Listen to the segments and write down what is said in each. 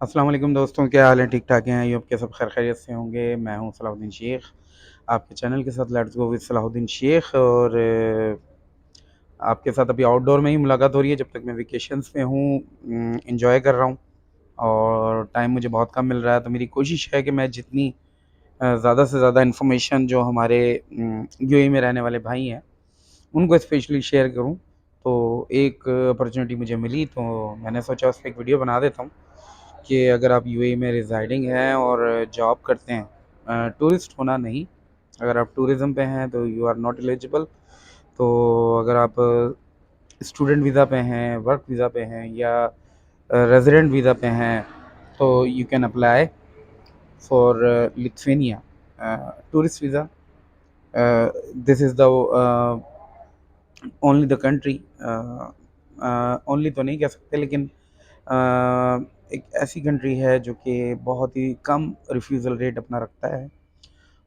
अस्सलाम वालेकुम दोस्तों, क्या हाल है? ठीक ठाक हैं? ये आपके सब खैर खैरियत से होंगे। मैं हूं सलाहुद्दीन शेख, आपके चैनल के साथ let's go with Salahuddin Sheikh. और आपके साथ अभी आउटडोर में ही मुलाकात हो रही है जब तक मैं वेकेशंस में हूँ। इंजॉय कर रहा हूँ और टाइम मुझे बहुत कम मिल रहा है, तो मेरी कोशिश है कि मैं जितनी ज़्यादा से ज़्यादा इन्फॉर्मेशन जो हमारे यूएई में रहने वाले भाई हैं उनको स्पेशली शेयर करूं। तो एक अपॉर्चुनिटी मुझे मिली तो मैंने सोचा उस पर एक वीडियो बना देता हूं कि अगर आप यूएई में रिजाइडिंग हैं और जॉब करते हैं, टूरिस्ट होना नहीं, अगर आप टूरिज़्म पे हैं तो यू आर नॉट एलिजिबल। तो अगर आप स्टूडेंट वीज़ा पे हैं, वर्क वीज़ा पे हैं या रेजिडेंट वीज़ा पे हैं तो you can apply for Lithuania tourist visa. This is the only the country, only तो नहीं कह सकते, लेकिन एक ऐसी कंट्री है जो कि बहुत ही कम रिफ्यूज़ल रेट अपना रखता है।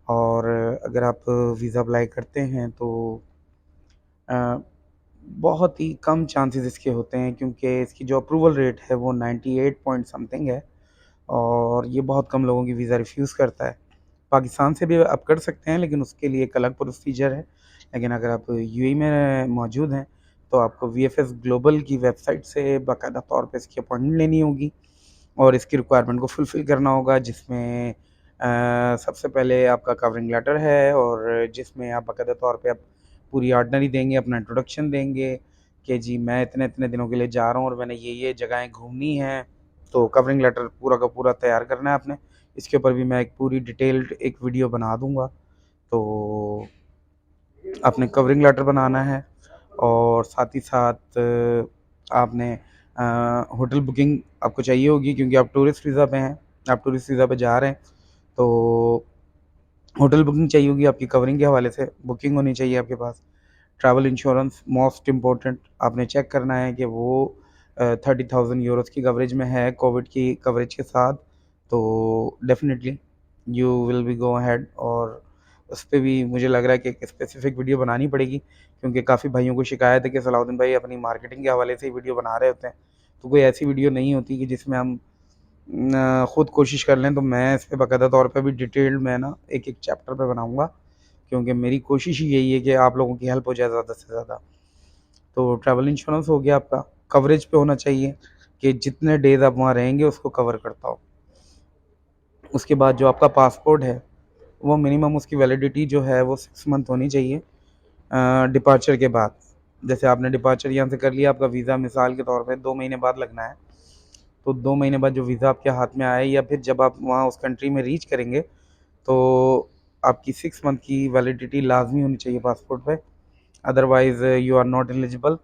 और अगर आप वीज़ा अप्लाई करते हैं तो अ, बहुत ही कम चांसेस इसके होते हैं, क्योंकि इसकी जो अप्रूवल रेट है वो 98 पॉइंट समथिंग है और ये बहुत कम लोगों की वीज़ा रिफ्यूज़ करता है। पाकिस्तान से भी आप कर सकते हैं, लेकिन उसके लिए एक अलग प्रोसीजर है। लेकिन अगर आप यूएई में मौजूद हैं तो आपको वीएफएस ग्लोबल की वेबसाइट से बाकायदा तौर पे इसकी अपॉइंटमेंट लेनी होगी और इसकी रिक्वायरमेंट को फुलफ़िल करना होगा, जिसमें सबसे पहले आपका कवरिंग लेटर है और जिसमें आप बाकायदा तौर पे आप पूरी ऑर्डिनरी देंगे, अपना इंट्रोडक्शन देंगे कि जी मैं इतने-इतने दिनों के लिए जा रहा हूँ और मैंने ये-ये जगहें घूमनी हैं। तो कवरिंग लेटर पूरा का पूरा तैयार करना है आपने। इसके ऊपर भी मैं एक पूरी डिटेल्ड एक वीडियो बना दूँगा। तो आपने कवरिंग लेटर बनाना है और साथ ही साथ आपने होटल बुकिंग आपको चाहिए होगी, क्योंकि आप टूरिस्ट वीज़ा पे हैं, आप टूरिस्ट वीज़ा पे जा रहे हैं। तो होटल बुकिंग चाहिए होगी, आपकी कवरिंग के हवाले से बुकिंग होनी चाहिए आपके पास। ट्रैवल इंश्योरेंस मोस्ट इम्पोर्टेंट, आपने चेक करना है कि वो 30,000 यूरोज़ की कवरेज में है कोविड की कवरेज के साथ। तो definitely you will be go ahead. और उस पे भी मुझे लग रहा है कि एक स्पेसिफिक वीडियो बनानी पड़ेगी, क्योंकि काफ़ी भाइयों को शिकायत है कि सलाउद्दीन भाई अपनी मार्केटिंग के हवाले से ही वीडियो बना रहे होते हैं। तो कोई ऐसी वीडियो नहीं होती कि जिसमें हम खुद कोशिश कर लें। तो मैं इस पे बाकायदा तौर पे भी डिटेल्ड मैं ना एक-एक चैप्टर पे बनाऊँगा, क्योंकि मेरी कोशिश ही यही है कि आप लोगों की हेल्प हो जाए ज़्यादा से ज़्यादा। तो ट्रैवल इंश्योरेंस हो गया आपका, कवरेज पे होना चाहिए कि जितने डेज़ आप वहाँ रहेंगे उसको कवर करता हो। उसके बाद जो आपका पासपोर्ट है, वो मिनिमम उसकी वैलिडिटी जो है वो 6 मंथ होनी चाहिए डिपार्चर के बाद। जैसे आपने डिपार्चर यहाँ से कर लिया, आपका वीज़ा मिसाल के तौर पे 2 महीने बाद लगना है। तो 2 महीने बाद जो वीज़ा आपके हाथ में आए या फिर जब आप वहाँ उस कंट्री में रीच करेंगे, तो आपकी 6 मंथ की वैलिडिटी लाज़मी होनी चाहिए पासपोर्ट पे, otherwise you are not eligible.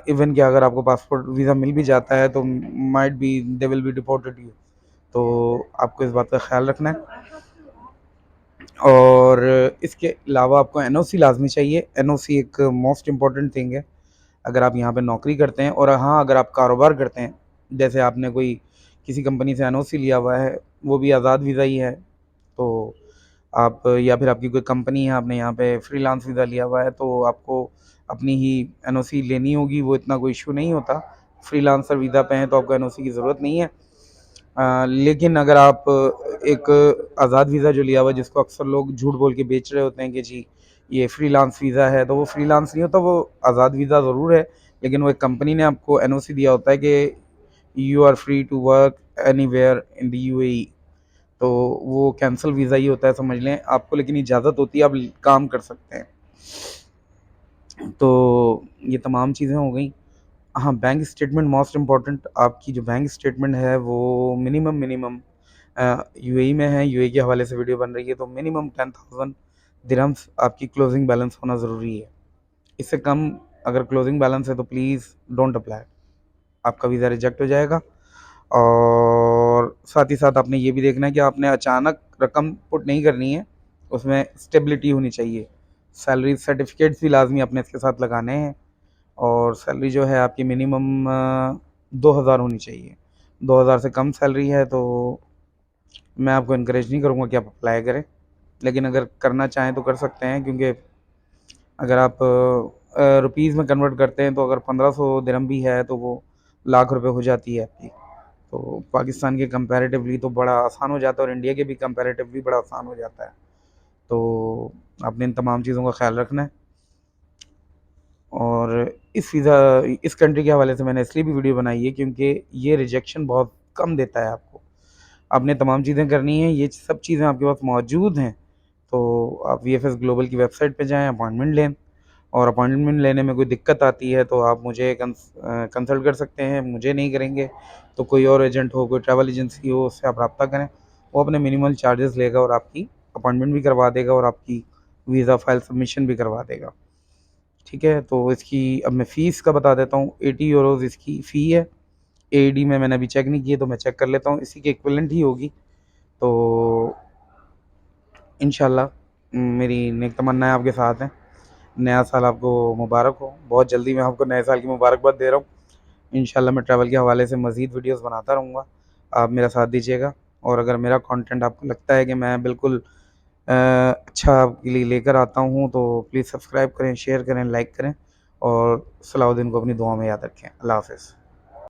Even कि अगर आपको पासपोर्ट वीज़ा मिल भी जाता है तो might be they will be deported you. तो आपको इस बात का ख़्याल रखना है। और इसके अलावा आपको एनओसी लाज़मी चाहिए। एनओसी एक मोस्ट इम्पॉर्टेंट थिंग है अगर आप यहाँ पे नौकरी करते हैं। और हाँ, अगर आप कारोबार करते हैं, जैसे आपने कोई किसी कंपनी से एनओसी लिया हुआ है, वो भी आज़ाद वीज़ा ही है, तो आप या फिर आपकी कोई कंपनी है, आपने यहाँ पे फ्रीलांस वीज़ा लिया हुआ है, तो आपको अपनी ही एनओसी लेनी होगी। वो इतना कोई इशू नहीं होता। फ्रीलांसर वीज़ा पे हैं तो आपको एनओसी की ज़रूरत नहीं है। लेकिन अगर आप एक आज़ाद वीज़ा जो लिया हुआ है, जिसको अक्सर लोग झूठ बोल के बेच रहे होते हैं कि जी ये फ्रीलांस वीज़ा है, तो वो फ्रीलांस नहीं होता, वो आज़ाद वीज़ा ज़रूर है। लेकिन वो एक कंपनी ने आपको एनओसी दिया होता है कि you are free to work anywhere in the UAE. तो वो कैंसल वीज़ा ही होता है, समझ लें आपको, लेकिन इजाज़त होती है, आप काम कर सकते हैं। तो ये तमाम चीज़ें हो गई। हाँ, बैंक स्टेटमेंट मोस्ट इम्पॉर्टेंट। आपकी जो बैंक स्टेटमेंट है वो मिनिमम यूएई में है, यूएई के हवाले से वीडियो बन रही है, तो मिनिमम 10,000 दिरहम्स आपकी क्लोजिंग बैलेंस होना ज़रूरी है। इससे कम अगर क्लोजिंग बैलेंस है तो प्लीज़ डोंट अप्लाई, आपका वीज़ा रिजेक्ट हो जाएगा। और साथ ही साथ आपने ये भी देखना है कि आपने अचानक रकम पुट नहीं करनी है, उसमें स्टेबिलिटी होनी चाहिए। सैलरी सर्टिफिकेट्स भी लाजमी आपने इसके साथ लगाने हैं। और सैलरी जो है आपकी मिनिमम 2,000 होनी चाहिए। 2,000 से कम सैलरी है तो मैं आपको इनकरेज नहीं करूँगा कि आप अप्लाई करें, लेकिन अगर करना चाहें तो कर सकते हैं, क्योंकि अगर आप रुपीज़ में कन्वर्ट करते हैं तो अगर 1500 दिरहम भी है तो वो लाख रुपए हो जाती है आपकी। तो पाकिस्तान के कंपैरेटिवली तो बड़ा आसान हो जाता है और इंडिया के भी कंपैरेटिवली बड़ा आसान हो जाता है। तो आपने इन तमाम चीज़ों का ख्याल रखना है। और इस कंट्री के हवाले से मैंने इसलिए भी वीडियो बनाई है क्योंकि ये रिजेक्शन बहुत कम देता है आपको। आपने तमाम चीज़ें करनी हैं, ये सब चीज़ें आपके पास मौजूद हैं, तो आप वीएफएस ग्लोबल की वेबसाइट पे जाएँ, अपॉइंटमेंट लें, और अपॉइंटमेंट लेने में कोई दिक्कत आती है तो आप मुझे कंसल्ट कर सकते हैं। मुझे नहीं करेंगे तो कोई और एजेंट हो, कोई ट्रैवल एजेंसी हो, उससे आप रब्ता करें। वो अपने मिनिमल चार्जेस लेगा और आपकी अपॉइंटमेंट भी करवा देगा और आपकी वीज़ा फ़ाइल सबमिशन भी करवा देगा। ठीक है, तो इसकी अब मैं फ़ीस का बता देता हूँ। 80 यूरोज़ इसकी फ़ी है। एईडी में मैंने अभी चेक नहीं किए, तो मैं चेक कर लेता हूँ, इसी के इक्विवेलेंट ही होगी। तो इंशाल्लाह मेरी नेक तमन्नाएँ आपके साथ हैं। नया साल आपको मुबारक हो। बहुत जल्दी मैं आपको नए साल की मुबारकबाद दे रहा हूँ। इंशाल्लाह मैं ट्रैवल के हवाले से मज़ीद वीडियोज़ बनाता रहूँगा। आप मेरा साथ दीजिएगा, और अगर मेरा कंटेंट आपको लगता है कि मैं बिल्कुल अच्छा आपके लिए लेकर आता हूँ, तो प्लीज़ सब्सक्राइब करें, शेयर करें, लाइक करें, और सलाउद्दीन को अपनी दुआ में याद रखें। अल्लाह हाफ़िज़।